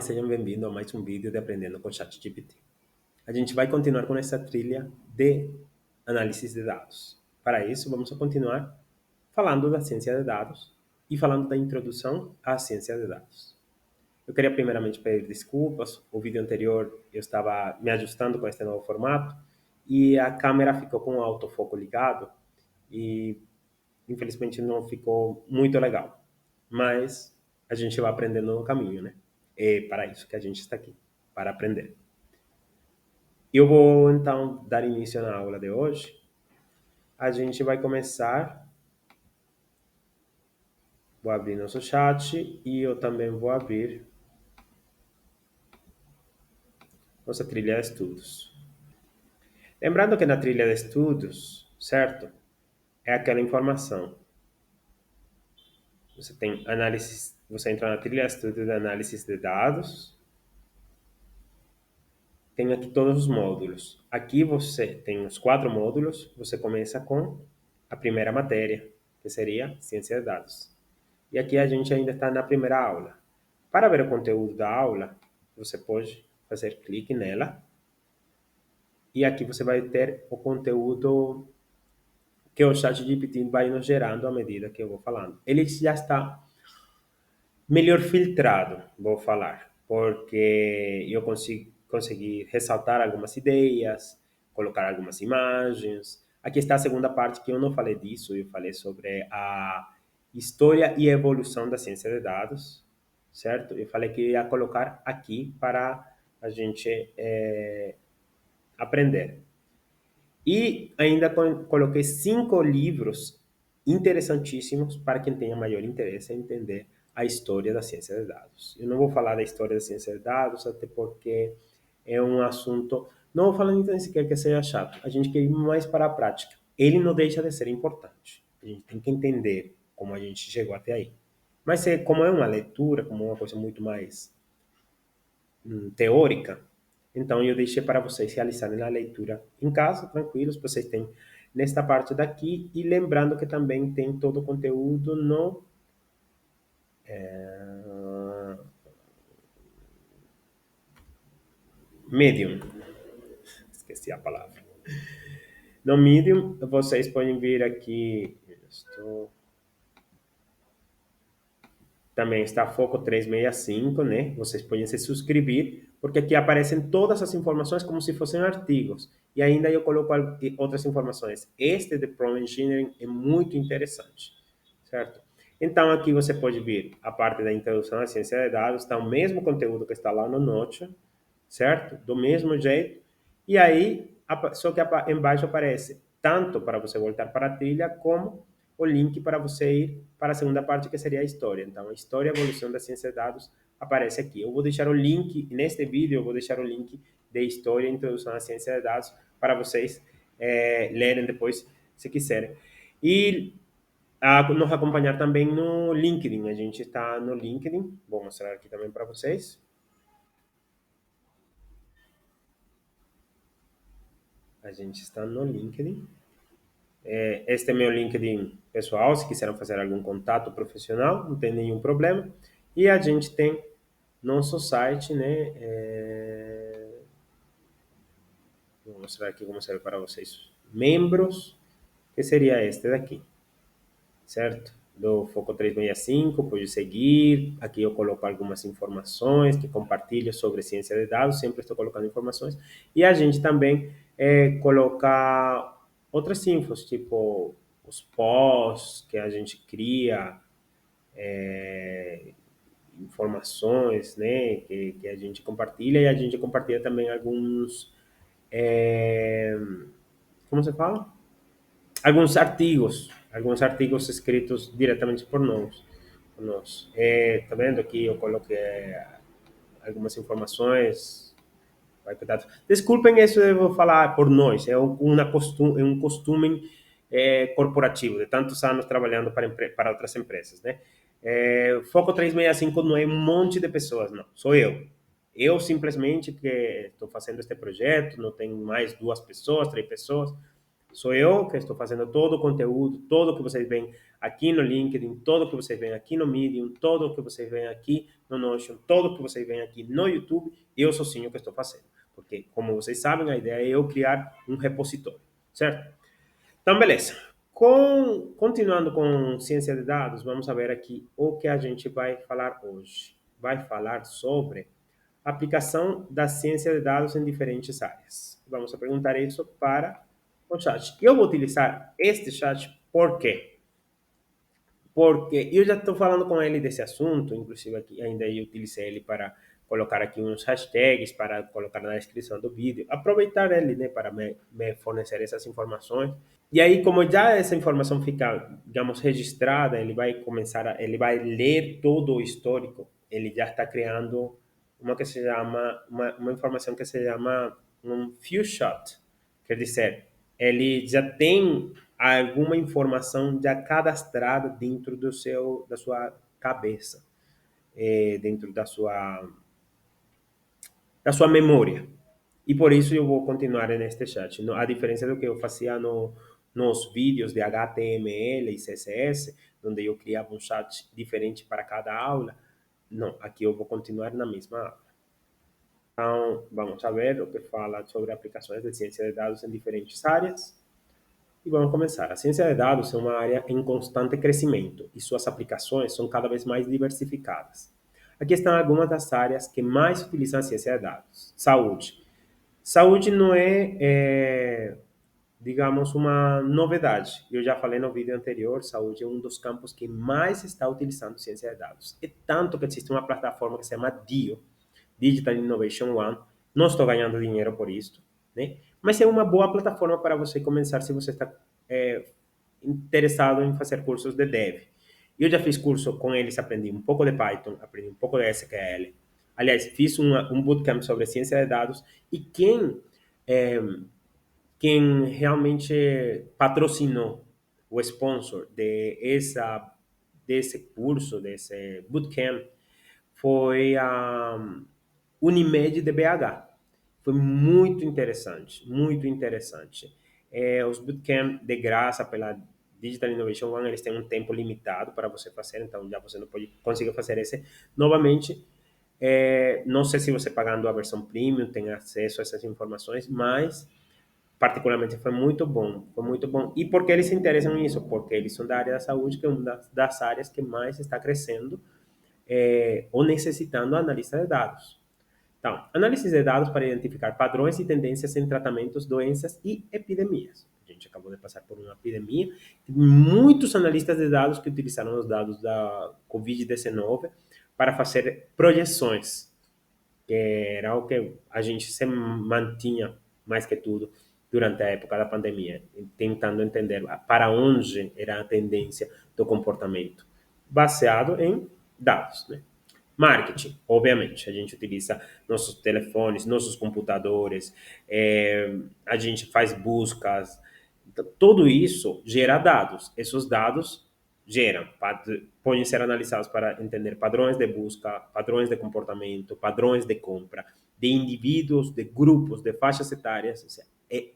sejam bem-vindos a mais um vídeo de Aprendendo com ChatGPT. A gente vai continuar com essa trilha de análise de dados. Para isso, vamos continuar falando da ciência de dados e falando da introdução à ciência de dados. Eu queria primeiramente pedir desculpas. O vídeo anterior eu estava me ajustando com este novo formato e a câmera ficou com o autofoco ligado e infelizmente não ficou muito legal. Mas a gente vai aprendendo no caminho, né? É para isso que a gente está aqui, para aprender. Eu vou então dar início na aula de hoje. A gente vai começar. Vou abrir nosso chat e eu também vou abrir nossa trilha de estudos. Lembrando que na trilha de estudos, certo? É aquela informação. Você tem análise, você entra na trilha de estudos de análise de dados. Tem aqui todos os módulos. Aqui você tem os 4 módulos. Você começa com a primeira matéria, que seria ciência de dados. E aqui a gente ainda está na primeira aula. Para ver o conteúdo da aula, você pode fazer clique nela. E aqui você vai ter o conteúdo que o ChatGPT vai nos gerando à medida que eu vou falando. Ele já está melhor filtrado, vou falar, porque eu consegui ressaltar algumas ideias, colocar algumas imagens. Aqui está a segunda parte que eu não falei disso, eu falei sobre a história e evolução da ciência de dados, certo? Eu falei que ia colocar aqui para a gente aprender. E ainda coloquei 5 livros interessantíssimos para quem tenha maior interesse em entender a história da ciência de dados. Eu não vou falar da história da ciência de dados, até porque é um assunto... Não vou falar nem sequer que seja chato. A gente quer ir mais para a prática. Ele não deixa de ser importante. A gente tem que entender como a gente chegou até aí. Mas como é uma leitura, como é uma coisa muito mais teórica, então eu deixei para vocês realizarem a leitura em casa, tranquilos, vocês têm nesta parte daqui, e lembrando que também tem todo o conteúdo no Medium. Esqueci a palavra. No Medium, vocês podem vir aqui, também está Foco 365, né? Vocês podem se suscrever, porque aqui aparecem todas as informações como se fossem artigos. E ainda eu coloco outras informações. Este de Prompt Engineering é muito interessante, certo? Então, aqui você pode ver a parte da introdução à ciência de dados, está o mesmo conteúdo que está lá no Notion, certo? Do mesmo jeito. E aí, só que embaixo aparece tanto para você voltar para a trilha, como o link para você ir para a segunda parte, que seria a história. Então, a história e a evolução da ciência de dados aparece aqui. Eu vou deixar o link, neste vídeo, eu vou deixar o link de história e introdução à ciência de dados para vocês lerem depois, se quiserem. E nos acompanhar também no LinkedIn. A gente está no LinkedIn. Vou mostrar aqui também para vocês. A gente está no LinkedIn. Este é meu LinkedIn pessoal, se quiserem fazer algum contato profissional, não tem nenhum problema. E a gente tem nosso site, né? Vou mostrar aqui como serve para vocês. Membros, que seria este daqui, certo? Do Foco 365, pode seguir. Aqui eu coloco algumas informações que compartilho sobre ciência de dados, sempre estou colocando informações. E a gente também coloca outras infos, tipo os posts que a gente cria, informações, né, que a gente compartilha, e a gente compartilha também alguns, como se fala? Alguns artigos escritos diretamente por nós. Tá vendo aqui? Eu coloquei algumas informações. Vai, cuidado. Desculpem isso, eu vou falar por nós. É um costume corporativo de tantos anos trabalhando para outras empresas, né? Foco 365 não é um monte de pessoas, não. Sou eu. Eu simplesmente que estou fazendo este projeto, não tem mais 2 pessoas, 3 pessoas. Sou eu que estou fazendo todo o conteúdo, todo o que vocês veem aqui no LinkedIn, todo o que vocês veem aqui no Medium, todo o que vocês veem aqui no Notion, todo o que vocês veem aqui no YouTube, eu sozinho que estou fazendo. Porque, como vocês sabem, a ideia é eu criar um repositório, certo? Então, beleza. Continuando com ciência de dados, vamos ver aqui o que a gente vai falar hoje. Vai falar sobre a aplicação da ciência de dados em diferentes áreas. Vamos a perguntar isso para o chat. Eu vou utilizar este chat por quê? Porque eu já estou falando com ele desse assunto, inclusive aqui ainda eu utilizei ele para colocar aqui uns hashtags para colocar na descrição do vídeo, aproveitar ele, né, para me fornecer essas informações. E aí, como já essa informação fica, digamos, registrada, ele vai ler todo o histórico, ele já está criando uma informação que se chama um few shot, quer dizer, ele já tem alguma informação já cadastrada dentro da sua cabeça, dentro da sua memória. E por isso eu vou continuar neste chat. A diferença do que eu fazia nos vídeos de HTML e CSS, onde eu criava um chat diferente para cada aula, não, aqui eu vou continuar na mesma aula. Então, vamos a ver o que fala sobre aplicações de ciência de dados em diferentes áreas. E vamos começar. A ciência de dados é uma área em constante crescimento e suas aplicações são cada vez mais diversificadas. Aqui estão algumas das áreas que mais utilizam a ciência de dados. Saúde. Saúde não digamos, uma novidade. Eu já falei no vídeo anterior, saúde é um dos campos que mais está utilizando ciência de dados. É tanto que existe uma plataforma que se chama DIO, Digital Innovation One. Não estou ganhando dinheiro por isso, né? Mas é uma boa plataforma para você começar se você está interessado em fazer cursos de dev. Eu já fiz curso com eles, aprendi um pouco de Python, aprendi um pouco de SQL. Aliás, fiz um bootcamp sobre ciência de dados e eh, quem realmente patrocinou o sponsor desse curso, desse bootcamp, foi a Unimed de BH. Foi muito interessante, muito interessante. Os bootcamp de graça pela Digital Innovation One, eles têm um tempo limitado para você fazer, então já você não pode conseguir fazer esse novamente. Não sei se você pagando a versão premium tem acesso a essas informações, mas particularmente foi muito bom. E por que eles se interessam nisso? Porque eles são da área da saúde, que é uma das áreas que mais está crescendo ou necessitando analista de dados. Então, análise de dados para identificar padrões e tendências em tratamentos, doenças e epidemias. A gente acabou de passar por uma epidemia. Muitos analistas de dados que utilizaram os dados da Covid-19 para fazer projeções, que era o que a gente se mantinha mais que tudo durante a época da pandemia, tentando entender para onde era a tendência do comportamento, baseado em dados, né? Marketing, obviamente, a gente utiliza nossos telefones, nossos computadores, a gente faz buscas, tudo isso gera dados. Esses dados geram, podem ser analisados para entender padrões de busca, padrões de comportamento, padrões de compra, de indivíduos, de grupos, de faixas etárias. Ou seja, é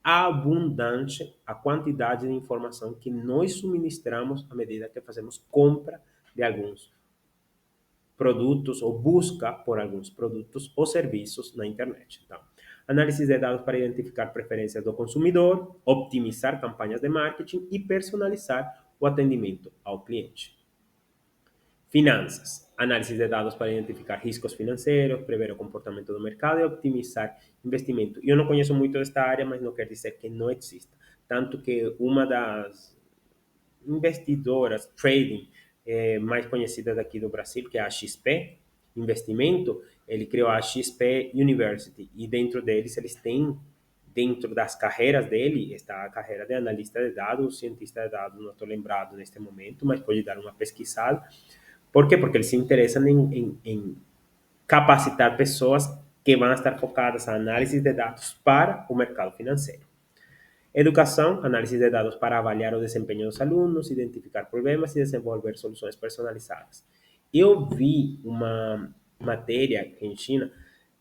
abundante a quantidade de informação que nós suministramos à medida que fazemos compra de alguns produtos ou busca por alguns produtos ou serviços na internet. Então, análise de dados para identificar preferências do consumidor, optimizar campanhas de marketing e personalizar o atendimento ao cliente. Finanças. Análise de dados para identificar riscos financeiros, prever o comportamento do mercado e optimizar investimento. Eu não conheço muito desta área, mas não quer dizer que não exista. Tanto que uma das investidoras, trading, mais conhecida daqui do Brasil, que é a XP Investimento, ele criou a XP University e dentro deles eles têm, dentro das carreiras dele, está a carreira de analista de dados, cientista de dados, não estou lembrado neste momento, mas pode dar uma pesquisada. Por quê? Porque eles se interessam em capacitar pessoas que vão estar focadas na análise de dados para o mercado financeiro. Educação, análise de dados para avaliar o desempenho dos alunos, identificar problemas e desenvolver soluções personalizadas. Eu vi uma matéria em China,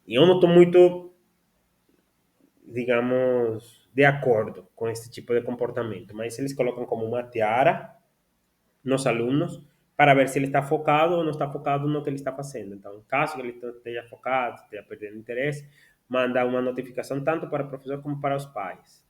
e eu não estou muito, digamos, de acordo com esse tipo de comportamento, mas eles colocam como uma tiara nos alunos para ver se ele está focado ou não está focado no que ele está fazendo. Então, caso ele esteja focado, esteja perdendo interesse, manda uma notificação tanto para o professor como para os pais.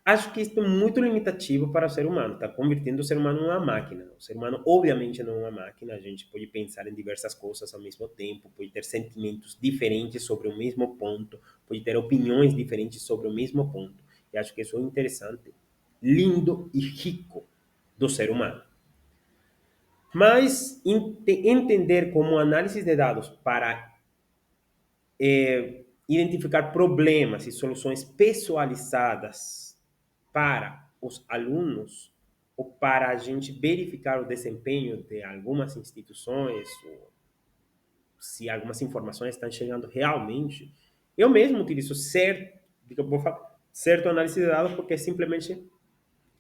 Acho que isso é muito limitativo para o ser humano, está convertendo o ser humano em uma máquina. O ser humano, obviamente, não é uma máquina, a gente pode pensar em diversas coisas ao mesmo tempo, pode ter sentimentos diferentes sobre o mesmo ponto, pode ter opiniões diferentes sobre o mesmo ponto. E acho que isso é interessante, lindo e rico do ser humano. Mas entender como análise de dados para identificar problemas e soluções pessoalizadas para os alunos ou para a gente verificar o desempenho de algumas instituições, ou se algumas informações estão chegando realmente. Eu mesmo utilizo certo análise de dados porque simplesmente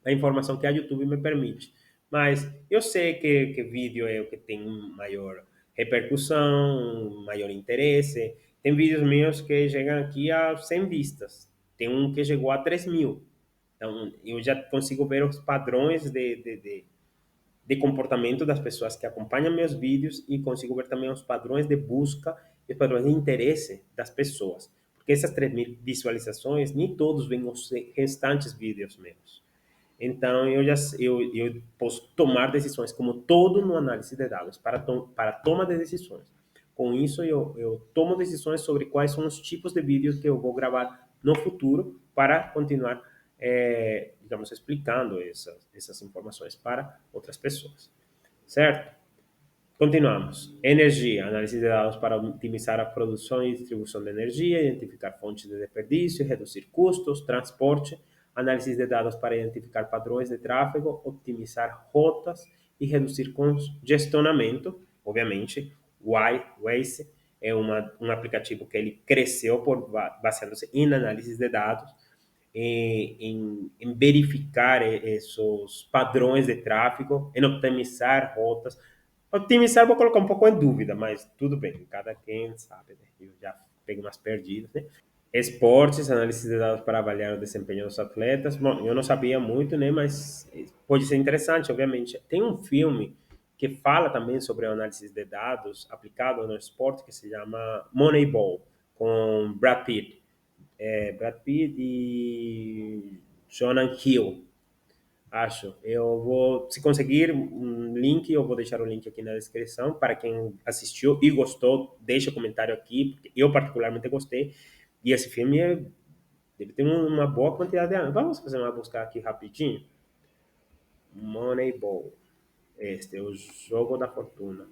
a informação que a YouTube me permite. Mas eu sei que vídeo é o que tem maior repercussão, maior interesse. Tem vídeos meus que chegam aqui a 100 vistas. Tem um que chegou a 3.000. Então, eu já consigo ver os padrões de comportamento das pessoas que acompanham meus vídeos e consigo ver também os padrões de busca e os padrões de interesse das pessoas. Porque essas 3.000 visualizações, nem todos veem os restantes vídeos meus. Então, eu posso tomar decisões, como todo no análise de dados, para toma de decisões. Com isso, eu tomo decisões sobre quais são os tipos de vídeos que eu vou gravar no futuro para continuar, digamos, explicando essas informações para outras pessoas. Certo? Continuamos. Energia, análise de dados para otimizar a produção e distribuição de energia, identificar fontes de desperdício, reduzir custos, transporte, análise de dados para identificar padrões de tráfego, optimizar rotas e reduzir congestionamento. Obviamente, o Waze é um aplicativo que ele cresceu baseando-se em análise de dados, em verificar esses padrões de tráfego, em otimizar rotas. Otimizar vou colocar um pouco em dúvida, mas tudo bem, cada quem sabe, né? Eu já peguei umas perdidas, né? Esportes, análise de dados para avaliar o desempenho dos atletas. Bom, eu não sabia muito, né? Mas pode ser interessante, obviamente. Tem um filme que fala também sobre a análise de dados aplicado no esporte que se chama Moneyball, com Brad Pitt. Brad Pitt e Jonah Hill. Acho. Eu vou, se conseguir um link, eu vou deixar o link aqui na descrição para quem assistiu e gostou, deixa um comentário aqui, porque eu particularmente gostei. E esse filme ele tem uma boa quantidade de anos. Vamos fazer uma busca aqui rapidinho. Moneyball. Este é o Jogo da Fortuna.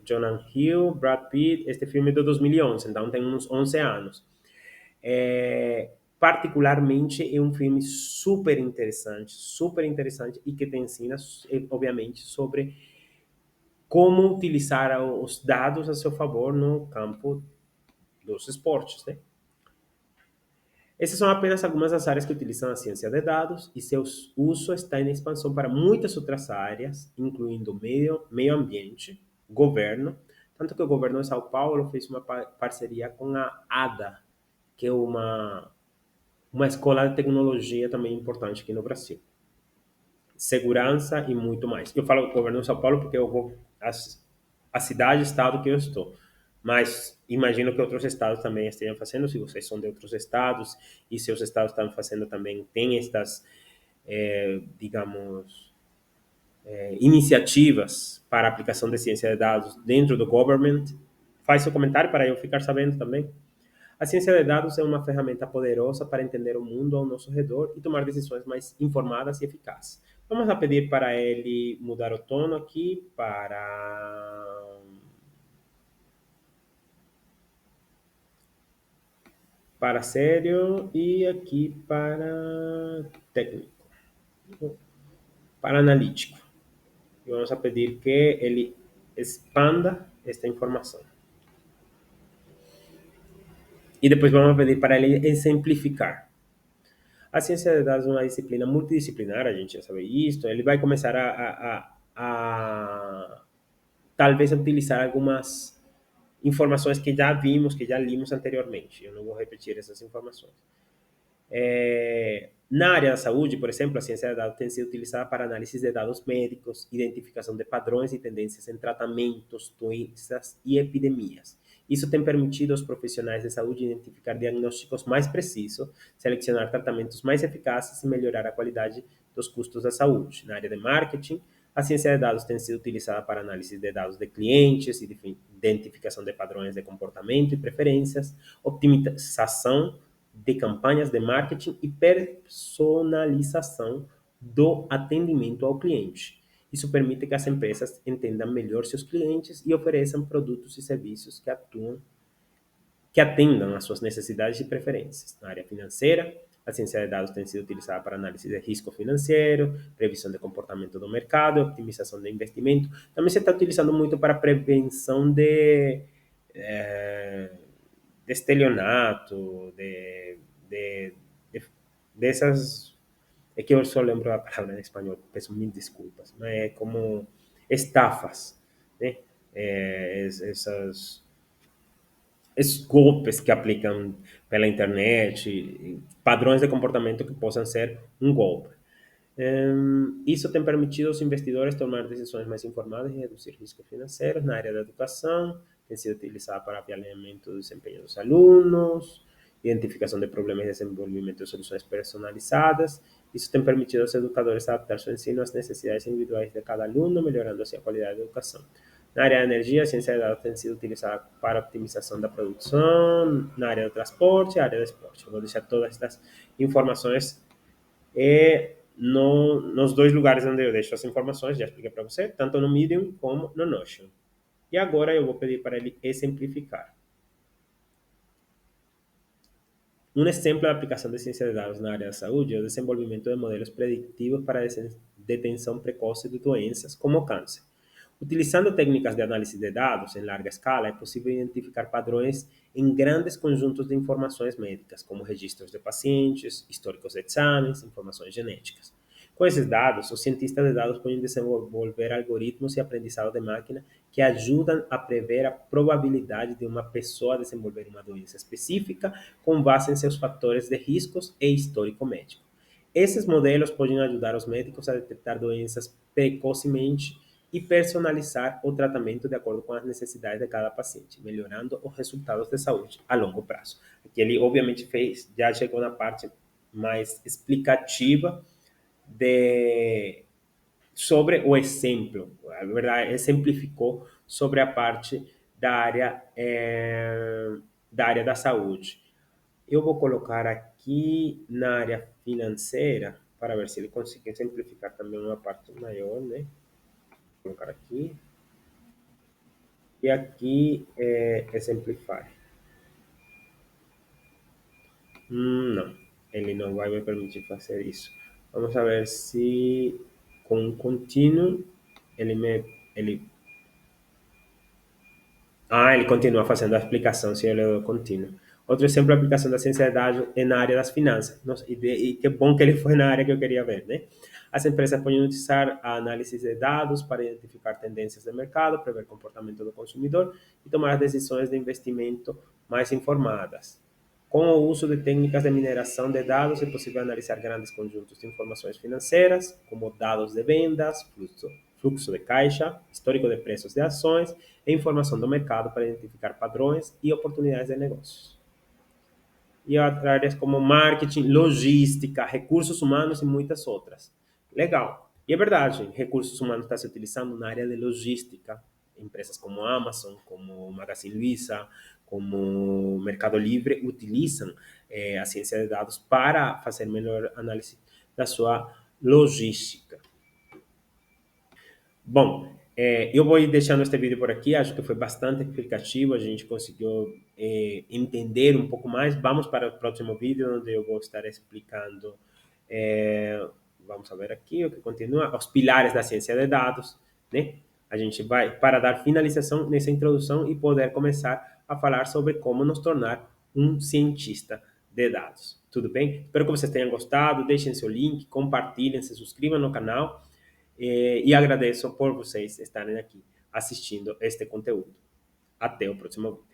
Jonah Hill, Brad Pitt. Este filme é de 2011, então tem uns 11 anos. Particularmente é um filme super interessante e que te ensina, obviamente, sobre como utilizar os dados a seu favor no campo dos esportes, né? Essas são apenas algumas das áreas que utilizam a ciência de dados e seu uso está em expansão para muitas outras áreas, incluindo meio ambiente, governo, tanto que o governo de São Paulo fez uma parceria com a ADA, que é uma escola de tecnologia também importante aqui no Brasil. Segurança e muito mais. Eu falo governo de São Paulo porque eu vou a cidade, estado que eu estou. Mas imagino que outros estados também estejam fazendo, se vocês são de outros estados e seus estados estão fazendo também, tem estas, digamos, iniciativas para a aplicação de ciência de dados dentro do government, faz seu comentário para eu ficar sabendo também. A ciência de dados é uma ferramenta poderosa para entender o mundo ao nosso redor e tomar decisões mais informadas e eficazes. Vamos a pedir para ele mudar o tono aqui para sério e aqui para técnico, para analítico. E vamos a pedir que ele expanda esta informação. E depois vamos pedir para ele exemplificar. A ciência de dados é uma disciplina multidisciplinar, a gente já sabe isso. Ele vai começar a talvez utilizar algumas informações que já vimos, que já limos anteriormente. Eu não vou repetir essas informações. Na área da saúde, por exemplo, a ciência de dados tem sido utilizada para análise de dados médicos, identificação de padrões e tendências em tratamentos, doenças e epidemias. Isso tem permitido aos profissionais de saúde identificar diagnósticos mais precisos, selecionar tratamentos mais eficazes e melhorar a qualidade dos custos da saúde. Na área de marketing, a ciência de dados tem sido utilizada para análise de dados de clientes, identificação de padrões de comportamento e preferências, optimização de campanhas de marketing e personalização do atendimento ao cliente. Isso permite que as empresas entendam melhor seus clientes e ofereçam produtos e serviços que atendam às suas necessidades e preferências. Na área financeira, a ciência de dados tem sido utilizada para análise de risco financeiro, previsão de comportamento do mercado, optimização de investimento. Também se está utilizando muito para prevenção eh, de estelionato, de, dessas. É que eu só lembro a palavra em espanhol, peço mil desculpas, mas é como estafas, né? Essas esses golpes que aplicam pela internet, padrões de comportamento que possam ser um golpe. Isso tem permitido aos investidores tomar decisões mais informadas e reduzir riscos financeiros. Na área da educação, tem sido utilizada para avaliamento do desempenho dos alunos, identificação de problemas e desenvolvimento de soluções personalizadas. Isso tem permitido aos educadores adaptar seu ensino às necessidades individuais de cada aluno, melhorando assim a qualidade da educação. Na área da energia, a ciência de dados tem sido utilizada para optimização da produção, na área do transporte e área do esporte. Eu vou deixar todas estas informações nos dois lugares onde eu deixo as informações, já expliquei para você, tanto no Medium como no Notion. E agora eu vou pedir para ele exemplificar. Um exemplo de aplicação de ciência de dados na área da saúde é o desenvolvimento de modelos preditivos para a detenção precoce de doenças como o câncer. Utilizando técnicas de análise de dados em larga escala, é possível identificar padrões em grandes conjuntos de informações médicas, como registros de pacientes, históricos de exames, informações genéticas. Com esses dados, os cientistas de dados podem desenvolver algoritmos e aprendizado de máquina que ajudam a prever a probabilidade de uma pessoa desenvolver uma doença específica com base em seus fatores de riscos e histórico médico. Esses modelos podem ajudar os médicos a detectar doenças precocemente e personalizar o tratamento de acordo com as necessidades de cada paciente, melhorando os resultados de saúde a longo prazo. Aqui ele obviamente já chegou na parte mais explicativa de sobre o exemplo, a verdade, exemplificou sobre a parte da área da saúde. Eu vou colocar aqui na área financeira, para ver se ele conseguiu simplificar também uma parte maior, né? Vou colocar aqui. E aqui é exemplificar. Não, ele não vai me permitir fazer isso. Vamos a ver se com um contínuo ele ele continua fazendo a explicação se ele é contínuo. Outro exemplo é a aplicação da ciência de dados na área das finanças. Nossa, e que bom que ele foi na área que eu queria ver, né? As empresas podem utilizar a análise de dados para identificar tendências de mercado, prever comportamento do consumidor e tomar decisões de investimento mais informadas. Com o uso de técnicas de mineração de dados, é possível analisar grandes conjuntos de informações financeiras, como dados de vendas, fluxo de caixa, histórico de preços de ações e informação do mercado para identificar padrões e oportunidades de negócios. E áreas como marketing, logística, recursos humanos e muitas outras. Legal. E é verdade, recursos humanos está se utilizando na área de logística. Empresas como Amazon, como Magazine Luiza, como Mercado Livre utilizam a ciência de dados para fazer melhor análise da sua logística. Bom, eu vou ir deixando este vídeo por aqui, acho que foi bastante explicativo, a gente conseguiu entender um pouco mais. Vamos para o próximo vídeo, onde eu vou estar explicando, vamos ver aqui o que continua, os pilares da ciência de dados, né? A gente vai para dar finalização nessa introdução e poder começar a falar sobre como nos tornar um cientista de dados. Tudo bem? Espero que vocês tenham gostado, deixem seu link, compartilhem, se inscrevam no canal. E agradeço por vocês estarem aqui assistindo este conteúdo. Até o próximo vídeo.